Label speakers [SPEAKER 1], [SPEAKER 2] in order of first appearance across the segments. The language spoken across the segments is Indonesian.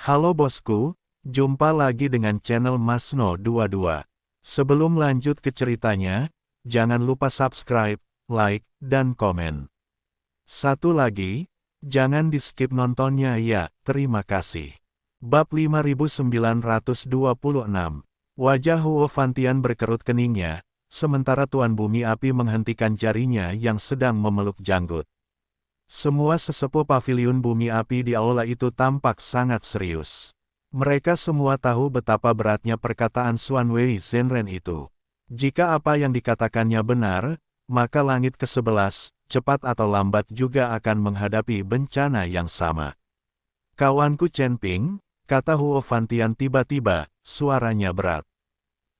[SPEAKER 1] Halo bosku, jumpa lagi dengan channel Masno22. Sebelum lanjut ke ceritanya, jangan lupa subscribe, like, dan komen. Satu lagi, jangan di-skip nontonnya ya, terima kasih. Bab 5926. Wajah Huo Fantian berkerut keningnya, sementara Tuan Bumi Api menghentikan jarinya yang sedang memeluk janggut. Semua sesepuh paviliun Bumi Api di aula itu tampak sangat serius. Mereka semua tahu betapa beratnya perkataan Xuan Wei Zhenren itu. Jika apa yang dikatakannya benar, maka langit ke-11, cepat atau lambat juga akan menghadapi bencana yang sama. Kawanku Chen Ping, kata Huo Fantian tiba-tiba, suaranya berat.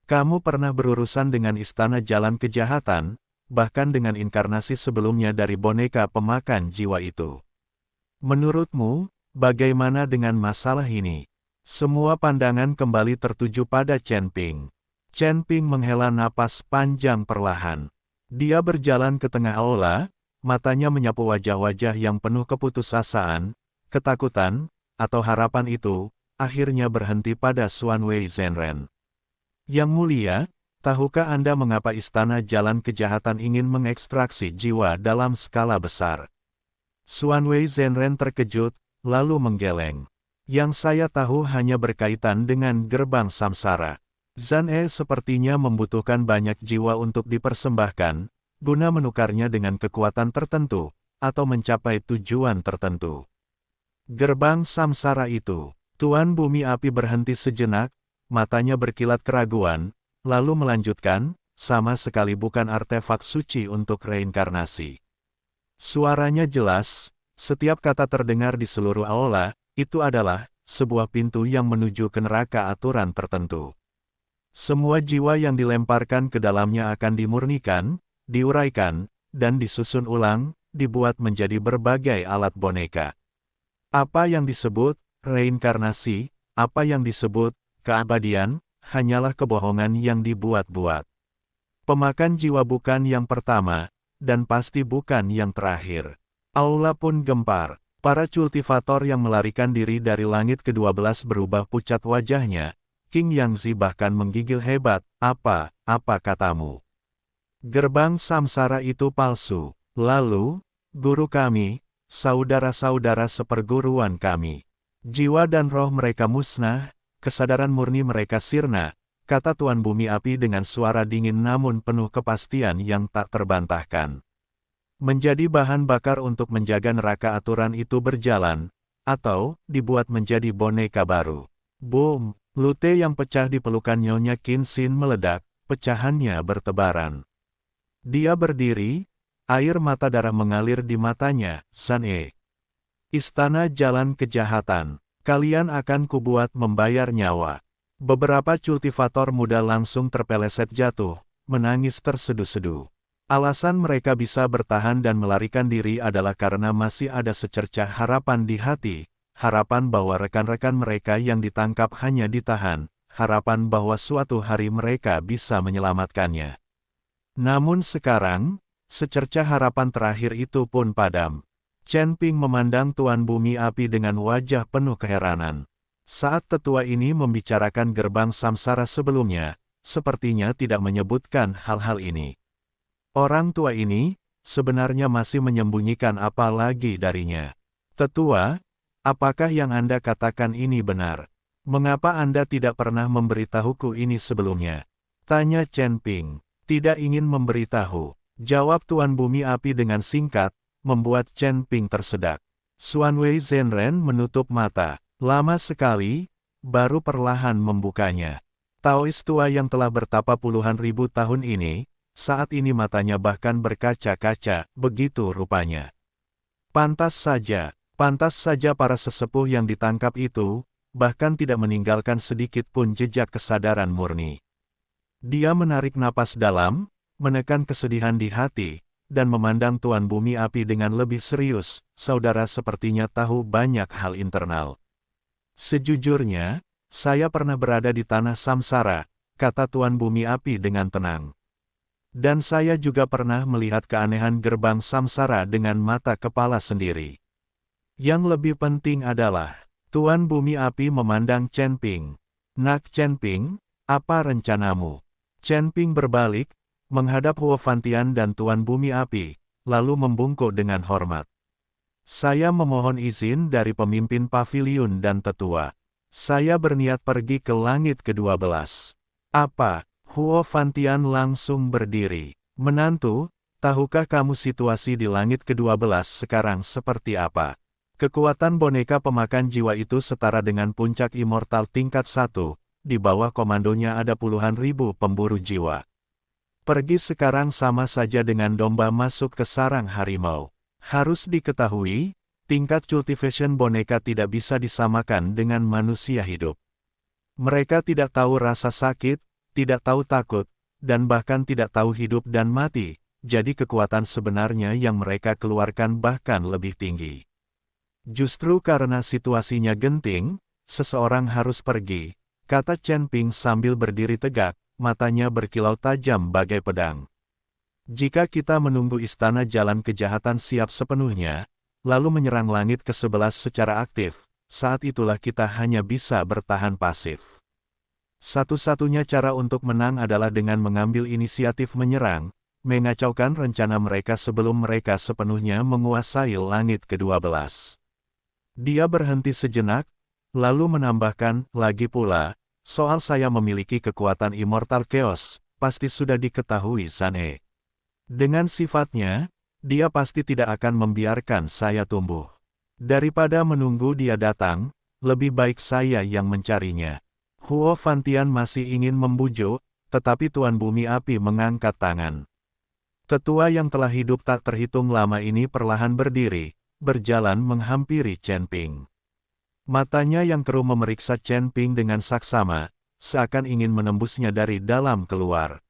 [SPEAKER 1] Kamu pernah berurusan dengan istana jalan kejahatan, bahkan dengan inkarnasi sebelumnya dari boneka pemakan jiwa itu. Menurutmu, bagaimana dengan masalah ini? Semua pandangan kembali tertuju pada Chen Ping. Chen Ping menghela napas panjang perlahan. Dia berjalan ke tengah aula, matanya menyapu wajah-wajah yang penuh keputusasaan, ketakutan, atau harapan itu, akhirnya berhenti pada Xuan Wei Zhenren. Yang mulia, tahukah Anda mengapa istana jalan kejahatan ingin mengekstraksi jiwa dalam skala besar? Xuan Wei Zhenren terkejut, lalu menggeleng. Yang saya tahu hanya berkaitan dengan gerbang samsara. Zhan E sepertinya membutuhkan banyak jiwa untuk dipersembahkan, guna menukarnya dengan kekuatan tertentu, atau mencapai tujuan tertentu. Gerbang samsara itu, Tuan Bumi Api berhenti sejenak, matanya berkilat keraguan, lalu melanjutkan, sama sekali bukan artefak suci untuk reinkarnasi. Suaranya jelas, setiap kata terdengar di seluruh aula, itu adalah sebuah pintu yang menuju ke neraka aturan tertentu. Semua jiwa yang dilemparkan ke dalamnya akan dimurnikan, diuraikan, dan disusun ulang, dibuat menjadi berbagai alat boneka. Apa yang disebut reinkarnasi, apa yang disebut keabadian, hanyalah kebohongan yang dibuat-buat. Pemakan jiwa bukan yang pertama, dan pasti bukan yang terakhir. Aula pun gempar. Para kultivator yang melarikan diri dari langit ke-12 berubah pucat wajahnya. King Yangzi bahkan menggigil hebat. Apa katamu? Gerbang samsara itu palsu. Lalu, guru kami, saudara-saudara seperguruan kami. Jiwa dan roh mereka musnah, kesadaran murni mereka sirna, kata Tuan Bumi Api dengan suara dingin namun penuh kepastian yang tak terbantahkan. Menjadi bahan bakar untuk menjaga neraka aturan itu berjalan, atau dibuat menjadi boneka baru. Boom! Lute yang pecah di pelukan Nyonya Qin Xin meledak, pecahannya bertebaran. Dia berdiri, air mata darah mengalir di matanya. Zhan E. Istana jalan kejahatan, kalian akan kubuat membayar nyawa. Beberapa kultivator muda langsung terpeleset jatuh, menangis terseduh-seduh. Alasan mereka bisa bertahan dan melarikan diri adalah karena masih ada secercah harapan di hati, harapan bahwa rekan-rekan mereka yang ditangkap hanya ditahan, harapan bahwa suatu hari mereka bisa menyelamatkannya. Namun sekarang, secercah harapan terakhir itu pun padam. Chen Ping memandang Tuan Bumi Api dengan wajah penuh keheranan. Saat tetua ini membicarakan gerbang samsara sebelumnya, sepertinya tidak menyebutkan hal-hal ini. Orang tua ini, sebenarnya masih menyembunyikan apa lagi darinya. Tetua, apakah yang Anda katakan ini benar? Mengapa Anda tidak pernah memberitahuku ini sebelumnya? Tanya Chen Ping. Tidak ingin memberitahu, jawab Tuan Bumi Api dengan singkat, membuat Chen Ping tersedak. Xuan Wei Zhenren menutup mata, lama sekali, baru perlahan membukanya. Taois tua yang telah bertapa puluhan ribu tahun ini, saat ini matanya bahkan berkaca-kaca, begitu rupanya. Pantas saja para sesepuh yang ditangkap itu, bahkan tidak meninggalkan sedikit pun jejak kesadaran murni. Dia menarik napas dalam, menekan kesedihan di hati, dan memandang Tuan Bumi Api dengan lebih serius. Saudara sepertinya tahu banyak hal internal. Sejujurnya, saya pernah berada di tanah samsara, kata Tuan Bumi Api dengan tenang. Dan saya juga pernah melihat keanehan gerbang samsara dengan mata kepala sendiri. Yang lebih penting adalah, Tuan Bumi Api memandang Chen Ping. Nak Chen Ping, apa rencanamu? Chen Ping berbalik, menghadap Huo Fantian dan Tuan Bumi Api, lalu membungkuk dengan hormat. Saya memohon izin dari pemimpin paviliun dan tetua. Saya berniat pergi ke langit ke-12. Apa? Huo Fantian langsung berdiri. Menantu, tahukah kamu situasi di langit ke-12 sekarang seperti apa? Kekuatan boneka pemakan jiwa itu setara dengan puncak immortal tingkat 1, di bawah komandonya ada puluhan ribu pemburu jiwa. Pergi sekarang sama saja dengan domba masuk ke sarang harimau. Harus diketahui, tingkat cultivation boneka tidak bisa disamakan dengan manusia hidup. Mereka tidak tahu rasa sakit, tidak tahu takut, dan bahkan tidak tahu hidup dan mati, jadi kekuatan sebenarnya yang mereka keluarkan bahkan lebih tinggi. Justru karena situasinya genting, seseorang harus pergi, kata Chen Ping sambil berdiri tegak, matanya berkilau tajam bagai pedang. Jika kita menunggu istana jalan kejahatan siap sepenuhnya, lalu menyerang langit ke-11 secara aktif, saat itulah kita hanya bisa bertahan pasif. Satu-satunya cara untuk menang adalah dengan mengambil inisiatif menyerang, mengacaukan rencana mereka sebelum mereka sepenuhnya menguasai langit ke-12. Dia berhenti sejenak, lalu menambahkan, lagi pula, soal saya memiliki kekuatan immortal chaos, pasti sudah diketahui Sane. Dengan sifatnya, dia pasti tidak akan membiarkan saya tumbuh. Daripada menunggu dia datang, lebih baik saya yang mencarinya. Huo Fantian masih ingin membujuk, tetapi Tuan Bumi Api mengangkat tangan. Tetua yang telah hidup tak terhitung lama ini perlahan berdiri, berjalan menghampiri Chen Ping. Matanya yang keruh memeriksa Chen Ping dengan saksama, seakan ingin menembusnya dari dalam keluar.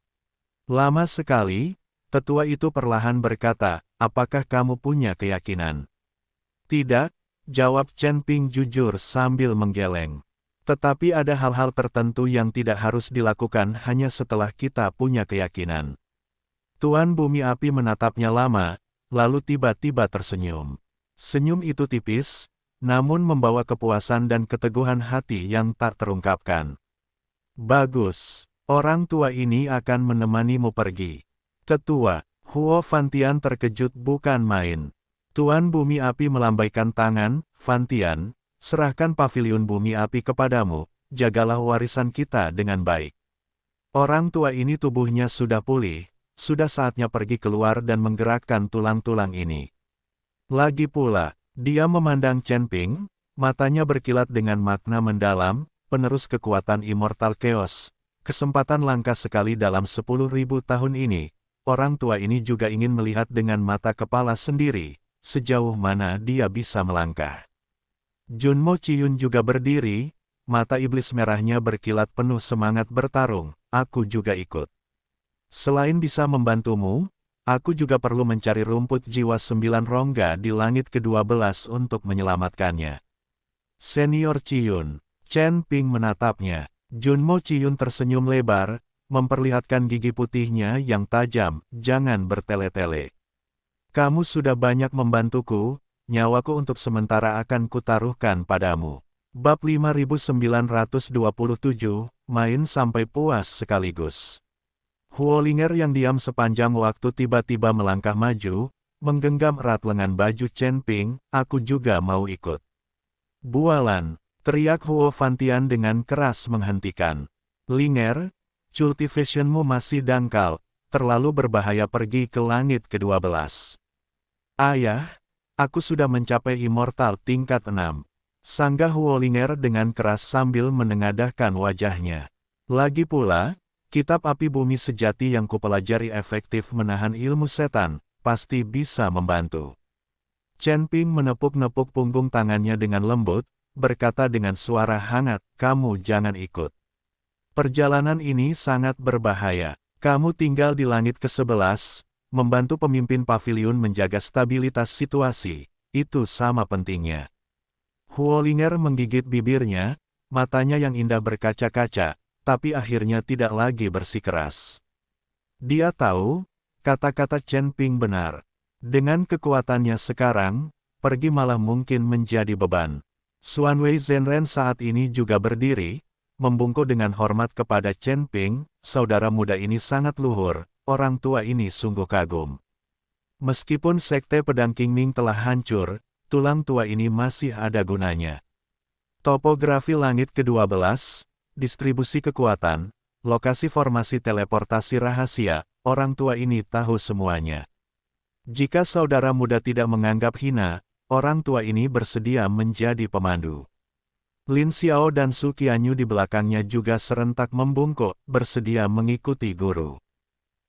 [SPEAKER 1] Lama sekali, tetua itu perlahan berkata, apakah kamu punya keyakinan? Tidak, jawab Chen Ping jujur sambil menggeleng. Tetapi ada hal-hal tertentu yang tidak harus dilakukan hanya setelah kita punya keyakinan. Tuan Bumi Api menatapnya lama, lalu tiba-tiba tersenyum. Senyum itu tipis, namun membawa kepuasan dan keteguhan hati yang tak terungkapkan. Bagus, orang tua ini akan menemanimu pergi. Tetua, Huo Fantian terkejut bukan main. Tuan Bumi Api melambaikan tangan, Fantian, serahkan paviliun Bumi Api kepadamu, jagalah warisan kita dengan baik. Orang tua ini tubuhnya sudah pulih, sudah saatnya pergi keluar dan menggerakkan tulang-tulang ini. Lagi pula, dia memandang Chen Ping, matanya berkilat dengan makna mendalam, penerus kekuatan immortal chaos. Kesempatan langka sekali dalam 10.000 tahun ini, orang tua ini juga ingin melihat dengan mata kepala sendiri, sejauh mana dia bisa melangkah. Junmo Chiyun juga berdiri, mata iblis merahnya berkilat penuh semangat bertarung, aku juga ikut. Selain bisa membantumu, aku juga perlu mencari rumput jiwa 9 rongga di langit ke-12 untuk menyelamatkannya. Senior Chiyun, Chen Ping menatapnya. Junmo Chiyun tersenyum lebar, memperlihatkan gigi putihnya yang tajam, jangan bertele-tele. Kamu sudah banyak membantuku, nyawaku untuk sementara akan kutaruhkan padamu. Bab 5927, main sampai puas sekaligus. Huolinger yang diam sepanjang waktu tiba-tiba melangkah maju, menggenggam erat lengan baju Chen Ping, aku juga mau ikut. Bualan, teriak Huo Fantian dengan keras menghentikan. Linger, cultivationmu masih dangkal, terlalu berbahaya pergi ke langit ke-12. Ayah, aku sudah mencapai immortal tingkat 6. Sanggah Huolinger dengan keras sambil menengadahkan wajahnya. Lagi pula, kitab api bumi sejati yang kupelajari efektif menahan ilmu setan, pasti bisa membantu. Chen Ping menepuk-nepuk punggung tangannya dengan lembut, berkata dengan suara hangat, kamu jangan ikut. Perjalanan ini sangat berbahaya. Kamu tinggal di langit ke-11, membantu pemimpin paviliun menjaga stabilitas situasi, itu sama pentingnya. Huolinger menggigit bibirnya, matanya yang indah berkaca-kaca, tapi akhirnya tidak lagi bersikeras. Dia tahu, kata-kata Chen Ping benar. Dengan kekuatannya sekarang, pergi malah mungkin menjadi beban. Xuanwei Zhenren saat ini juga berdiri, membungkuk dengan hormat kepada Chen Ping. Saudara muda ini sangat luhur, orang tua ini sungguh kagum. Meskipun sekte pedang Qingming telah hancur, tulang tua ini masih ada gunanya. Topografi langit ke-12, distribusi kekuatan, lokasi formasi teleportasi rahasia, orang tua ini tahu semuanya. Jika saudara muda tidak menganggap hina, orang tua ini bersedia menjadi pemandu. Lin Xiao dan Su Qianyu di belakangnya juga serentak membungkuk, bersedia mengikuti guru.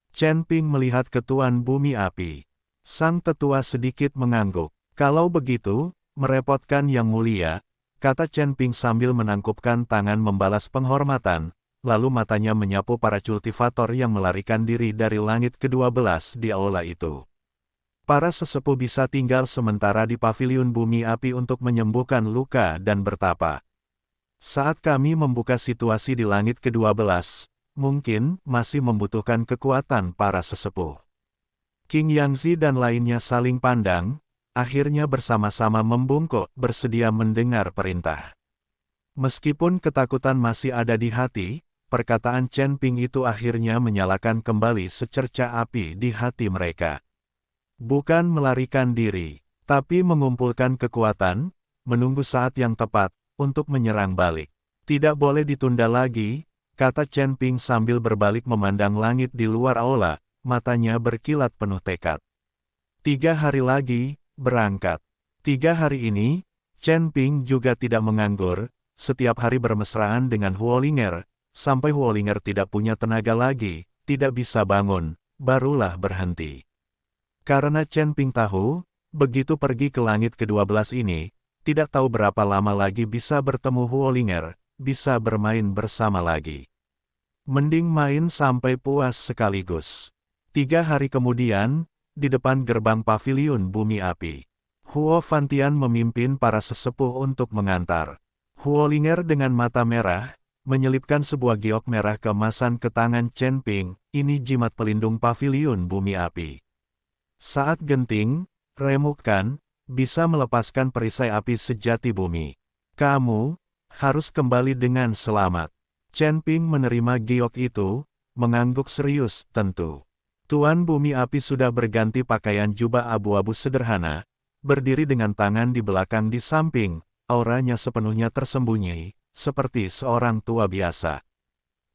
[SPEAKER 1] Chen Ping melihat ketuan bumi api. Sang tetua sedikit mengangguk. Kalau begitu, merepotkan yang mulia, kata Chen Ping sambil menangkupkan tangan membalas penghormatan, lalu matanya menyapu para kultivator yang melarikan diri dari langit ke-12 di aula itu. Para sesepuh bisa tinggal sementara di paviliun bumi api untuk menyembuhkan luka dan bertapa. Saat kami membuka situasi di langit ke-12, mungkin masih membutuhkan kekuatan para sesepuh. Qing Yangzi dan lainnya saling pandang, akhirnya bersama-sama membungkuk bersedia mendengar perintah. Meskipun ketakutan masih ada di hati, perkataan Chen Ping itu akhirnya menyalakan kembali secerca api di hati mereka. Bukan melarikan diri, tapi mengumpulkan kekuatan, menunggu saat yang tepat, untuk menyerang balik. Tidak boleh ditunda lagi, kata Chen Ping sambil berbalik memandang langit di luar aula, matanya berkilat penuh tekad. 3 hari lagi, berangkat. 3 hari ini, Chen Ping juga tidak menganggur, setiap hari bermesraan dengan Huolinger, sampai Huolinger tidak punya tenaga lagi, tidak bisa bangun, barulah berhenti. Karena Chen Ping tahu, begitu pergi ke langit ke-12 ini, tidak tahu berapa lama lagi bisa bertemu Huolinger, bisa bermain bersama lagi. Mending main sampai puas sekaligus. 3 hari kemudian, di depan gerbang paviliun bumi api, Huo Fantian memimpin para sesepuh untuk mengantar. Huolinger dengan mata merah, menyelipkan sebuah giok merah keemasan ke tangan Chen Ping, ini jimat pelindung paviliun bumi api. Saat genting, remukkan, bisa melepaskan perisai api sejati bumi. Kamu harus kembali dengan selamat. Chen Ping menerima giok itu, mengangguk serius, tentu. Tuan bumi api sudah berganti pakaian jubah abu-abu sederhana, berdiri dengan tangan di belakang di samping, auranya sepenuhnya tersembunyi, seperti seorang tua biasa.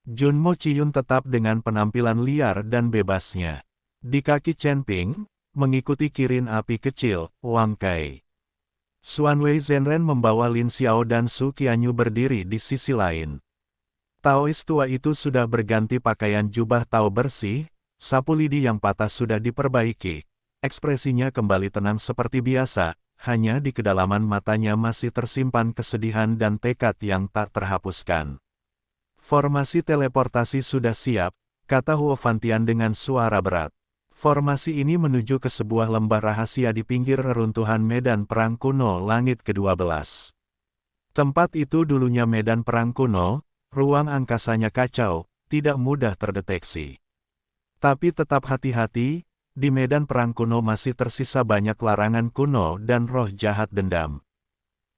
[SPEAKER 1] Junmo Chiyun tetap dengan penampilan liar dan bebasnya. Di kaki Chen Ping, mengikuti kirin api kecil, Wang Kai. Xuanwei Zhenren membawa Lin Xiao dan Su Qianyu berdiri di sisi lain. Taois tua itu sudah berganti pakaian jubah Tao bersih, sapu lidi yang patah sudah diperbaiki, ekspresinya kembali tenang seperti biasa, hanya di kedalaman matanya masih tersimpan kesedihan dan tekad yang tak terhapuskan. Formasi teleportasi sudah siap, kata Huo Fantian dengan suara berat. Formasi ini menuju ke sebuah lembah rahasia di pinggir reruntuhan medan perang kuno langit ke-12. Tempat itu dulunya medan perang kuno, ruang angkasanya kacau, tidak mudah terdeteksi. Tapi tetap hati-hati, di medan perang kuno masih tersisa banyak larangan kuno dan roh jahat dendam.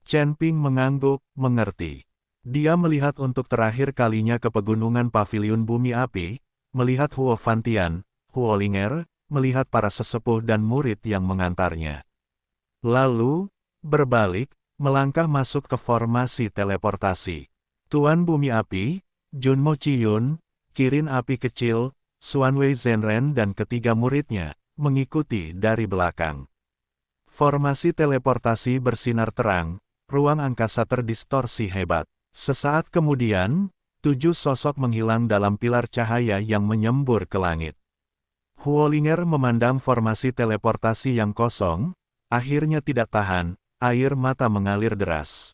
[SPEAKER 1] Chen Ping mengangguk, mengerti. Dia melihat untuk terakhir kalinya ke pegunungan paviliun bumi api, melihat Huo Fantian, Huolinger, melihat para sesepuh dan murid yang mengantarnya. Lalu, berbalik, melangkah masuk ke formasi teleportasi. Tuan bumi api, Junmo Chiyun, kirin api kecil, Xuanwei Zhenren dan ketiga muridnya, mengikuti dari belakang. Formasi teleportasi bersinar terang, ruang angkasa terdistorsi hebat. Sesaat kemudian, 7 sosok menghilang dalam pilar cahaya yang menyembur ke langit. Huolinger memandang formasi teleportasi yang kosong, akhirnya tidak tahan, air mata mengalir deras.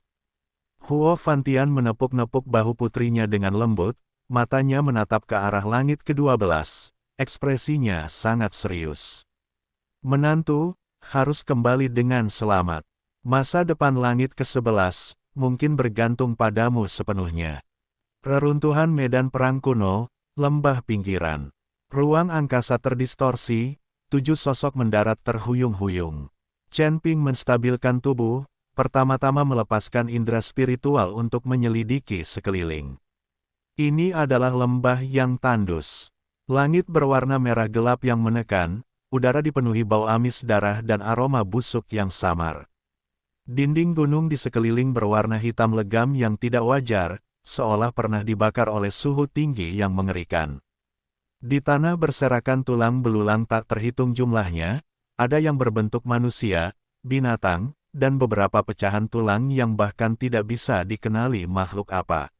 [SPEAKER 1] Huo Fantian menepuk-nepuk bahu putrinya dengan lembut, matanya menatap ke arah langit ke-12, ekspresinya sangat serius. Menantu, harus kembali dengan selamat. Masa depan langit ke-11, mungkin bergantung padamu sepenuhnya. Reruntuhan medan perang kuno, lembah pinggiran. Ruang angkasa terdistorsi, 7 sosok mendarat terhuyung-huyung. Chen Ping menstabilkan tubuh, pertama-tama melepaskan indera spiritual untuk menyelidiki sekeliling. Ini adalah lembah yang tandus. Langit berwarna merah gelap yang menekan, udara dipenuhi bau amis darah dan aroma busuk yang samar. Dinding gunung di sekeliling berwarna hitam legam yang tidak wajar, seolah pernah dibakar oleh suhu tinggi yang mengerikan. Di tanah berserakan tulang belulang tak terhitung jumlahnya, ada yang berbentuk manusia, binatang, dan beberapa pecahan tulang yang bahkan tidak bisa dikenali makhluk apa.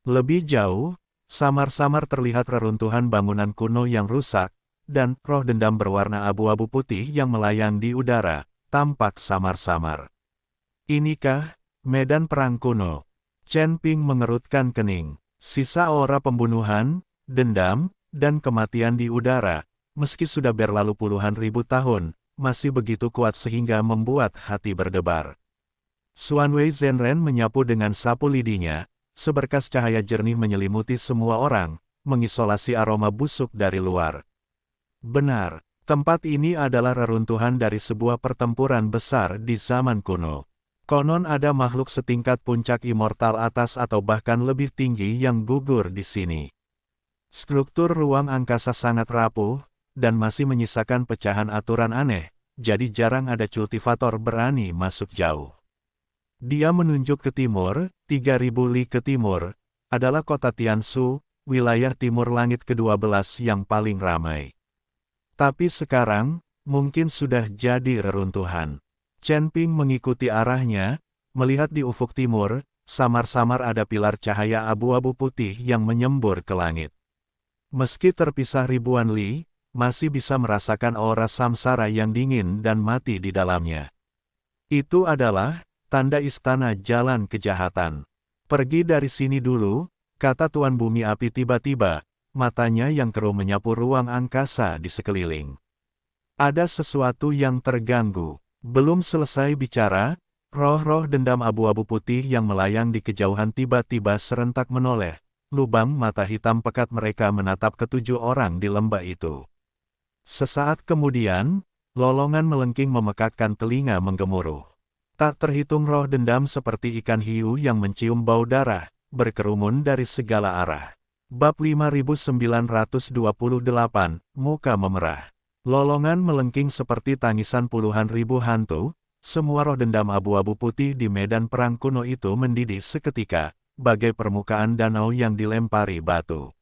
[SPEAKER 1] Lebih jauh, samar-samar terlihat reruntuhan bangunan kuno yang rusak, dan roh dendam berwarna abu-abu putih yang melayang di udara, tampak samar-samar. Inikah medan perang kuno? Chen Ping mengerutkan kening. Sisa aura pembunuhan, dendam, dan kematian di udara, meski sudah berlalu puluhan ribu tahun, masih begitu kuat sehingga membuat hati berdebar. Xuanwei Zhenren menyapu dengan sapu lidinya, seberkas cahaya jernih menyelimuti semua orang, mengisolasi aroma busuk dari luar. Benar, tempat ini adalah reruntuhan dari sebuah pertempuran besar di zaman kuno. Konon ada makhluk setingkat puncak immortal atas atau bahkan lebih tinggi yang gugur di sini. Struktur ruang angkasa sangat rapuh, dan masih menyisakan pecahan aturan aneh, jadi jarang ada kultivator berani masuk jauh. Dia menunjuk ke timur, 3000 li ke timur, adalah kota Tianshu, wilayah timur langit ke-12 yang paling ramai. Tapi sekarang, mungkin sudah jadi reruntuhan. Chen Ping mengikuti arahnya, melihat di ufuk timur, samar-samar ada pilar cahaya abu-abu putih yang menyembur ke langit. Meski terpisah ribuan li, masih bisa merasakan aura samsara yang dingin dan mati di dalamnya. Itu adalah tanda istana jalan kejahatan. Pergi dari sini dulu, kata Tuan Bumi Api tiba-tiba, matanya yang keruh menyapu ruang angkasa di sekeliling. Ada sesuatu yang terganggu. Belum selesai bicara, roh-roh dendam abu-abu putih yang melayang di kejauhan tiba-tiba serentak menoleh. Lubang mata hitam pekat mereka menatap ketujuh orang di lembah itu. Sesaat kemudian, lolongan melengking memekakkan telinga menggemuruh. Tak terhitung roh dendam seperti ikan hiu yang mencium bau darah, berkerumun dari segala arah. Bab 5928, Muka Memerah. Lolongan melengking seperti tangisan puluhan ribu hantu, semua roh dendam abu-abu putih di medan perang kuno itu mendidih seketika, bagai permukaan danau yang dilempari batu.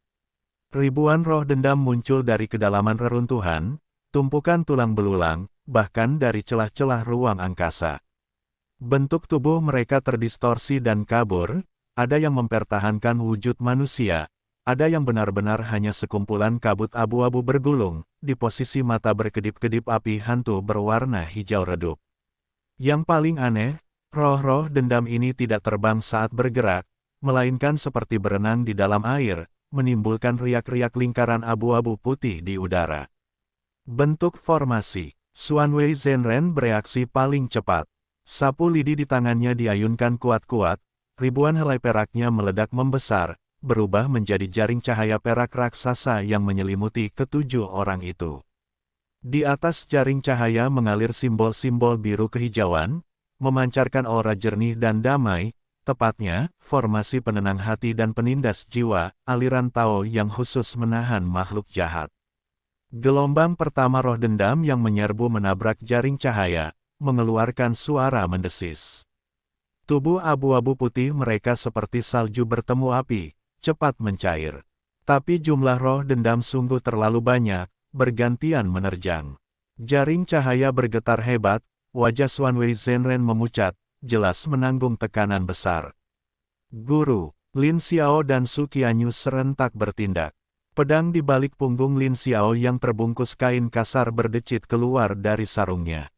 [SPEAKER 1] Ribuan roh dendam muncul dari kedalaman reruntuhan, tumpukan tulang belulang, bahkan dari celah-celah ruang angkasa. Bentuk tubuh mereka terdistorsi dan kabur, ada yang mempertahankan wujud manusia, ada yang benar-benar hanya sekumpulan kabut abu-abu bergulung, di posisi mata berkedip-kedip api hantu berwarna hijau redup. Yang paling aneh, roh-roh dendam ini tidak terbang saat bergerak, melainkan seperti berenang di dalam air, menimbulkan riak-riak lingkaran abu-abu putih di udara. Bentuk formasi. Xuanwei Zhenren bereaksi paling cepat. Sapu lidi di tangannya diayunkan kuat-kuat, ribuan helai peraknya meledak membesar, berubah menjadi jaring cahaya perak raksasa yang menyelimuti ketujuh orang itu. Di atas jaring cahaya mengalir simbol-simbol biru kehijauan, memancarkan aura jernih dan damai, tepatnya, formasi penenang hati dan penindas jiwa, aliran Tao yang khusus menahan makhluk jahat. Gelombang pertama roh dendam yang menyerbu menabrak jaring cahaya, mengeluarkan suara mendesis. Tubuh abu-abu putih mereka seperti salju bertemu api, cepat mencair. Tapi jumlah roh dendam sungguh terlalu banyak, bergantian menerjang. Jaring cahaya bergetar hebat, wajah Xuanwei Zhenren memucat, jelas menanggung tekanan besar. Guru, Lin Xiao dan Su Qianyu serentak bertindak. Pedang di balik punggung Lin Xiao yang terbungkus kain kasar berdecit keluar dari sarungnya.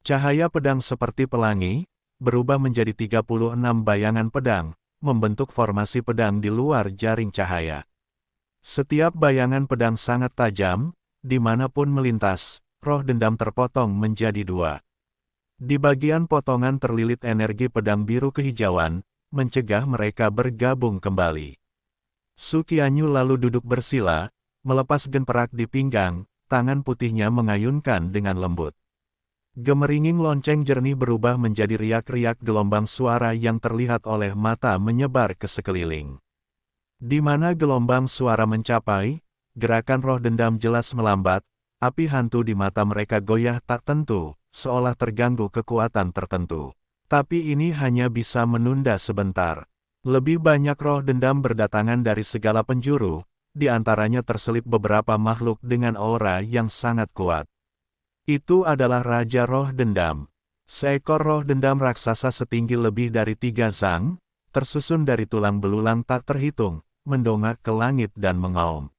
[SPEAKER 1] Cahaya pedang seperti pelangi, berubah menjadi 36 bayangan pedang, membentuk formasi pedang di luar jaring cahaya. Setiap bayangan pedang sangat tajam, dimanapun melintas, roh dendam terpotong menjadi dua. Di bagian potongan terlilit energi pedang biru kehijauan, mencegah mereka bergabung kembali. Su Qianyu lalu duduk bersila, melepas gen perak di pinggang, tangan putihnya mengayunkan dengan lembut. Gemeringing lonceng jernih berubah menjadi riak-riak gelombang suara yang terlihat oleh mata menyebar ke sekeliling. Di mana gelombang suara mencapai, gerakan roh dendam jelas melambat, api hantu di mata mereka goyah tak tentu, seolah terganggu kekuatan tertentu. Tapi ini hanya bisa menunda sebentar. Lebih banyak roh dendam berdatangan dari segala penjuru, di antaranya terselip beberapa makhluk dengan aura yang sangat kuat. Itu adalah Raja Roh Dendam. Seekor roh dendam raksasa setinggi lebih dari 3 zang, tersusun dari tulang belulang tak terhitung, mendongak ke langit dan mengaum.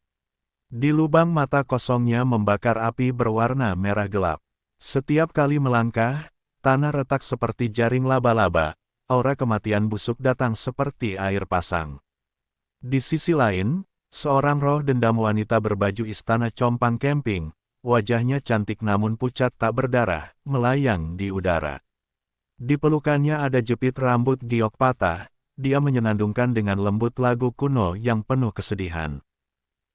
[SPEAKER 1] Di lubang mata kosongnya membakar api berwarna merah gelap. Setiap kali melangkah, tanah retak seperti jaring laba-laba, aura kematian busuk datang seperti air pasang. Di sisi lain, seorang roh dendam wanita berbaju istana compang camping, wajahnya cantik namun pucat tak berdarah, melayang di udara. Di pelukannya ada jepit rambut giok patah, dia menyenandungkan dengan lembut lagu kuno yang penuh kesedihan.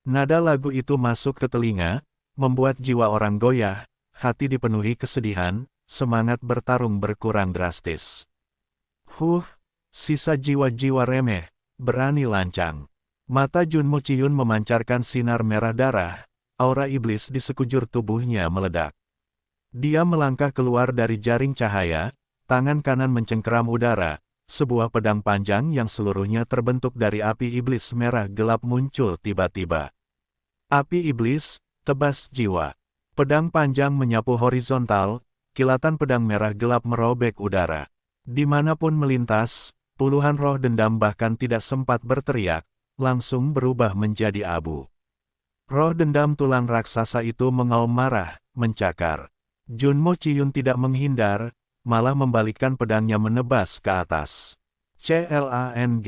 [SPEAKER 1] Nada lagu itu masuk ke telinga, membuat jiwa orang goyah, hati dipenuhi kesedihan, semangat bertarung berkurang drastis. Sisa jiwa-jiwa remeh, berani lancang. Mata Jun Mo Chiyun memancarkan sinar merah darah, aura iblis di sekujur tubuhnya meledak. Dia melangkah keluar dari jaring cahaya, tangan kanan mencengkeram udara, sebuah pedang panjang yang seluruhnya terbentuk dari api iblis merah gelap muncul tiba-tiba. Api iblis, tebas jiwa. Pedang panjang menyapu horizontal, kilatan pedang merah gelap merobek udara. Dimanapun melintas, puluhan roh dendam bahkan tidak sempat berteriak, langsung berubah menjadi abu. Roh dendam tulang raksasa itu mengaum marah, mencakar. Jun Mo Chiyun tidak menghindar, malah membalikkan pedangnya menebas ke atas. CLANG.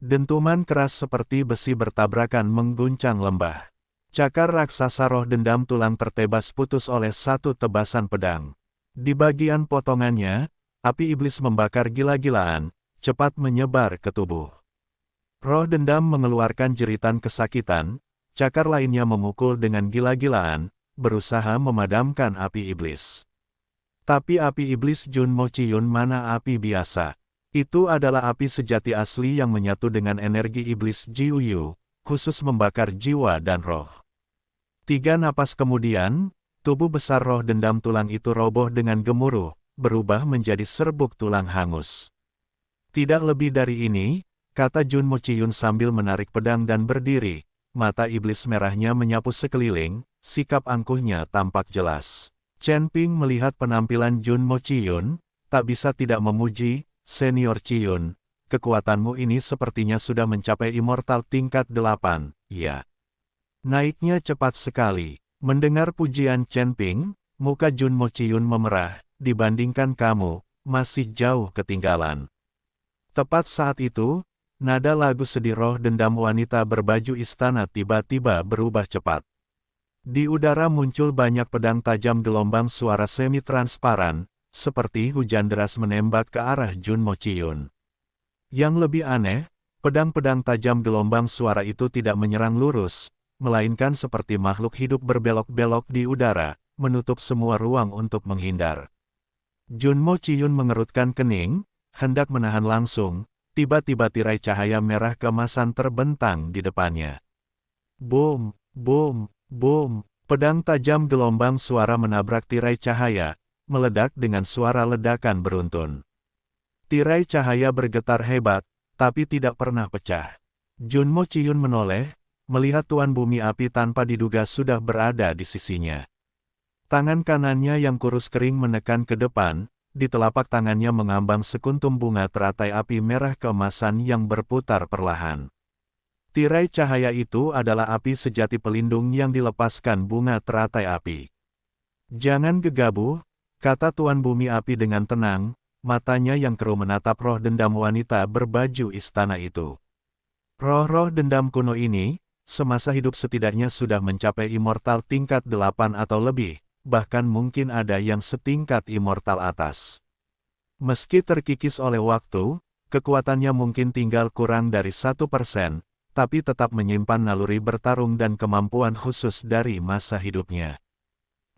[SPEAKER 1] Dentuman keras seperti besi bertabrakan mengguncang lembah. Cakar raksasa roh dendam tulang tertebas putus oleh satu tebasan pedang. Di bagian potongannya, api iblis membakar gila-gilaan, cepat menyebar ke tubuh. Roh dendam mengeluarkan jeritan kesakitan, cakar lainnya memukul dengan gila-gilaan, berusaha memadamkan api iblis. Tapi api iblis Jun Mo Chiyun mana api biasa. Itu adalah api sejati asli yang menyatu dengan energi iblis Jiuyu, khusus membakar jiwa dan roh. 3 napas kemudian, tubuh besar roh dendam tulang itu roboh dengan gemuruh, berubah menjadi serbuk tulang hangus. Tidak lebih dari ini, kata Jun Mo Chiyun sambil menarik pedang dan berdiri. Mata iblis merahnya menyapu sekeliling, sikap angkuhnya tampak jelas. Chen Ping melihat penampilan Jun Mo Chiyun, tak bisa tidak memuji, Senior Chiyun, kekuatanmu ini sepertinya sudah mencapai immortal tingkat 8, ya. Naiknya cepat sekali. Mendengar pujian Chen Ping, muka Jun Mo Chiyun memerah, dibandingkan kamu, masih jauh ketinggalan. Tepat saat itu, nada lagu sedih roh dendam wanita berbaju istana tiba-tiba berubah cepat. Di udara muncul banyak pedang tajam gelombang suara semi-transparan, seperti hujan deras menembak ke arah Jun Mo Chiyun. Yang lebih aneh, pedang-pedang tajam gelombang suara itu tidak menyerang lurus, melainkan seperti makhluk hidup berbelok-belok di udara, menutup semua ruang untuk menghindar. Jun Mo Chiyun mengerutkan kening, hendak menahan langsung. Tiba-tiba tirai cahaya merah keemasan terbentang di depannya. Boom, boom, boom. Pedang tajam gelombang suara menabrak tirai cahaya, meledak dengan suara ledakan beruntun. Tirai cahaya bergetar hebat, tapi tidak pernah pecah. Jun Mo Chiyun menoleh, melihat Tuan Bumi Api tanpa diduga sudah berada di sisinya. Tangan kanannya yang kurus kering menekan ke depan, di telapak tangannya mengambang sekuntum bunga teratai api merah keemasan yang berputar perlahan. Tirai cahaya itu adalah api sejati pelindung yang dilepaskan bunga teratai api. Jangan gegabah, kata Tuan Bumi Api dengan tenang, matanya yang keruh menatap roh dendam wanita berbaju istana itu. Roh-roh dendam kuno ini, semasa hidup setidaknya sudah mencapai immortal tingkat 8 atau lebih, bahkan mungkin ada yang setingkat immortal atas. Meski terkikis oleh waktu, kekuatannya mungkin tinggal kurang dari 1%, tapi tetap menyimpan naluri bertarung dan kemampuan khusus dari masa hidupnya.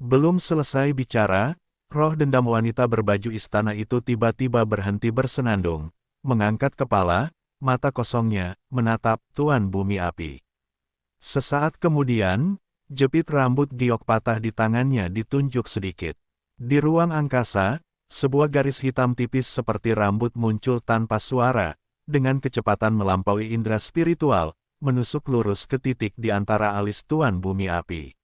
[SPEAKER 1] Belum selesai bicara, Roh dendam wanita berbaju istana itu tiba-tiba berhenti bersenandung, mengangkat kepala, mata kosongnya, menatap Tuan Bumi Api. Sesaat kemudian, jepit rambut giok patah di tangannya ditunjuk sedikit. Di ruang angkasa, sebuah garis hitam tipis seperti rambut muncul tanpa suara, dengan kecepatan melampaui indera spiritual, menusuk lurus ke titik di antara alis Tuan Bumi Api.